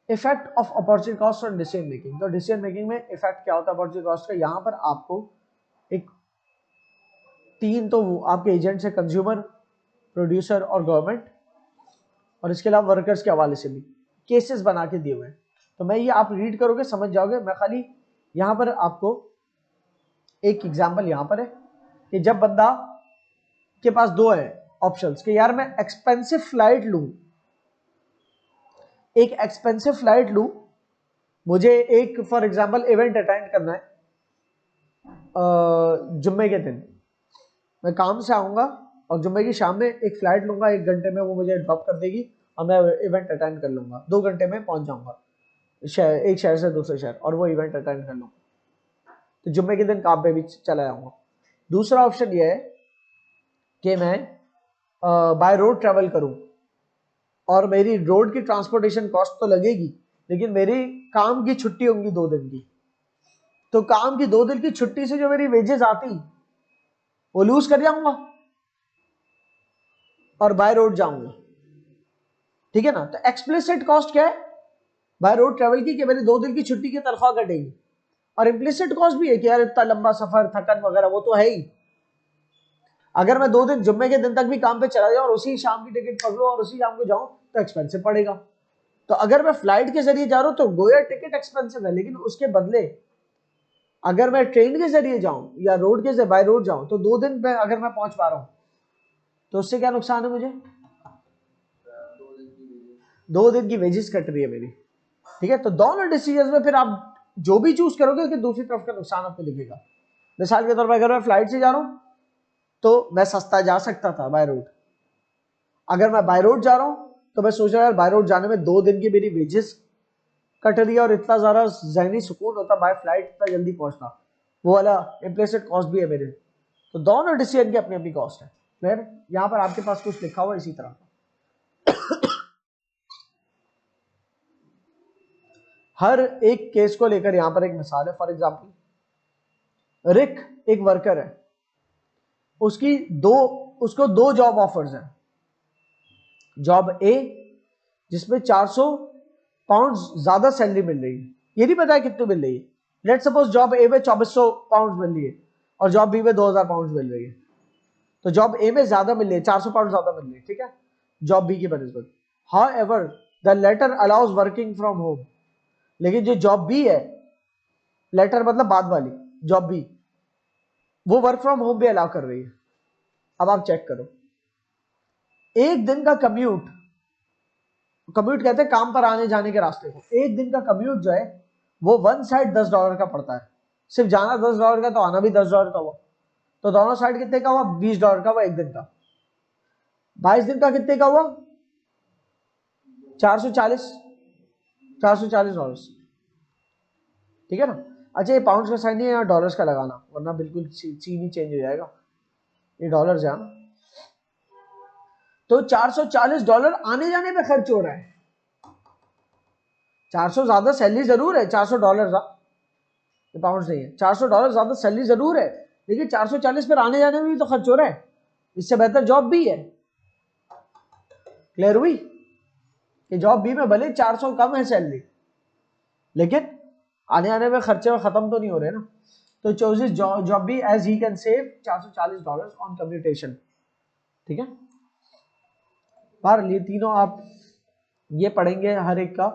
Effect of opportunity cost on decision making. तो decision making में effect क्या होता है अपॉर्चुनिटी कॉस्ट का? यहाँ पर आपको एक तीन तो आपके एजेंट्स है, कंज्यूमर, प्रोड्यूसर और गवर्नमेंट, और इसके अलावा वर्कर्स के हवाले से भी केसेस बना के दिए हुए हैं। तो मैं ये आप रीड करोगे समझ जाओगे। मैं खाली यहाँ पर आपको एक एग्जाम्पल यहाँ पर है कि जब बंदा के पास दो है ऑप्शंस कि यार मैं एक्सपेंसिव फ्लाइट लूं, एक एक्सपेंसिव फ्लाइट लूं, मुझे एक फॉर एग्जांपल इवेंट अटेंड करना है जुम्मे के दिन, मैं काम से आऊंगा और जुम्मे की शाम में एक फ्लाइट लूंगा, 1 घंटे में वो मुझे ड्रॉप कर देगी और मैं इवेंट अटेंड कर लूंगा, 2 घंटे में पहुंच जाऊंगा एक शहर से दूसरे शहर और वो इवेंट अटेंड कर लूंगा, तो जुम्मे के दिन काम पे भी चला जाऊंगा। दूसरा ऑप्शन ये है कि मैं बाय रोड ट्रेवल करूं और मेरी रोड की ट्रांसपोर्टेशन कॉस्ट तो लगेगी, लेकिन मेरी काम की छुट्टी होंगी 2 दिन की, तो काम की 2 दिन की छुट्टी से जो मेरी वेजेस आती वो लूज कर जाऊंगा और बाय रोड जाऊंगा। ठीक है ना? तो एक्सप्लिसिट कॉस्ट क्या है बाय रोड ट्रेवल की कि मेरी 2 दिन की छुट्टी की तनख्वाह कटेगी, और इम्प्लिसिट कॉस्ट भी है कि यार इतना लंबा सफर, थकन वगैरह वो तो है ही। अगर मैं 2 दिन जुम्मे के दिन तक भी काम पे चला जाऊं और उसी शाम की टिकट पकड़ूं और उसी शाम को जाऊं तो एक्सपेंसिव पड़ेगा। तो अगर मैं फ्लाइट के जरिए जा रहा हूं तो गोया टिकट एक्सपेंसिव है, लेकिन उसके बदले अगर मैं ट्रेन के जरिए जाऊं या रोड के जरिए बाय रोड जाऊं तो 2 दिन में अगर मैं पहुंच पा रहा हूं तो उससे क्या नुकसान है मुझे? 2 दिन की वेजेस कट रही है मेरी। ठीक है, तो दोनों डिसीजन में फिर आप जो भी चूज करोगे उसके दूसरी तरफ का नुकसान आपको दिखेगा। मिसाल के तौर पर अगर मैं फ्लाइट से जा रहा हूं तो मैं सस्ता जा सकता था बाय रोड, अगर मैं बाय रोड जा रहा हूं तो मैं सोच रहा हूं बाय रोड जाने में 2 दिन की मेरी वेजेस कट रही है और इतना ज्यादा ज़हनी सुकून होता बाय फ्लाइट इतना जल्दी पहुंचना, वो वाला इम्प्लिसिट कॉस्ट भी है मेरे। तो दोनों डिसीजन की अपनी अपनी कॉस्ट है। क्लियर? यहां पर आपके पास कुछ लिखा हुआ इसी तरह हर एक केस को लेकर यहां पर एक मिसाल है। फॉर एग्जांपल रिक एक वर्कर है, उसको 2 जॉब ऑफर्स हैं। जॉब ए जिसमें 400 पाउंड ज्यादा सैलरी मिल रही है, ये नहीं पता है कितनी मिल रही है। लेट सपोज जॉब ए में 2400 पाउंड मिल रही है और जॉब बी में 2000 पाउंड मिल रही है, तो जॉब ए में ज्यादा मिल रही है, 400 पाउंड ज्यादा मिल रही है, ठीक है, जॉब बी की बनस्बत। However the latter allows working from home, लेकिन जो जॉब बी है, लेटर मतलब बाद वाली जॉब बी, वो वर्क फ्रॉम होम भी अलाउ कर रही है। अब आप चेक करो, एक दिन का कम्यूट कहते हैं काम पर आने जाने के रास्ते को, एक दिन का कम्यूट जो है वो वन साइड $10 का पड़ता है। सिर्फ जाना $10 का तो आना भी $10 का हुआ, तो दोनों साइड कितने का हुआ? $20 का हुआ एक दिन का। 22 दिन का कितने का हुआ? 440 $440। ठीक है ना? अच्छा, ये पाउंड का साइन नहीं है, यहाँ डॉलर्स का लगाना, वरना बिल्कुल सीन ही चेंज हो जाएगा। ये डॉलर्स है, तो $440 आने जाने पे खर्च हो रहा है। 400 ज्यादा सैलरी जरूर है, $400 पाउंड नहीं है, $400 ज्यादा सैलरी जरूर है, लेकिन 440 पर आने जाने में भी तो खर्च हो रहा है, इससे बेहतर जॉब भी है। क्लियर हुई कि जॉब बी में भले 400 कम है सैलरी, लेकिन आने आने में खर्चे खत्म तो नहीं हो रहे ना। तो chooses job B as he can save $440 on commutation. ठीक है, बाहर ये तीनों आप ये पढ़ेंगे, हर एक का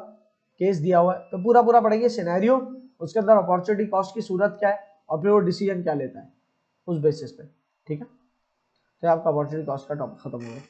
केस दिया हुआ है तो पूरा पूरा पढ़ेंगे, सिनेरियो, उसके अंदर अपॉर्चुनिटी कॉस्ट की सूरत क्या है और फिर वो डिसीजन क्या लेता है उस बेसिस पे। ठीक है, तो आपका अपॉर्चुनिटी कॉस्ट का टॉपिक खत्म हो गया।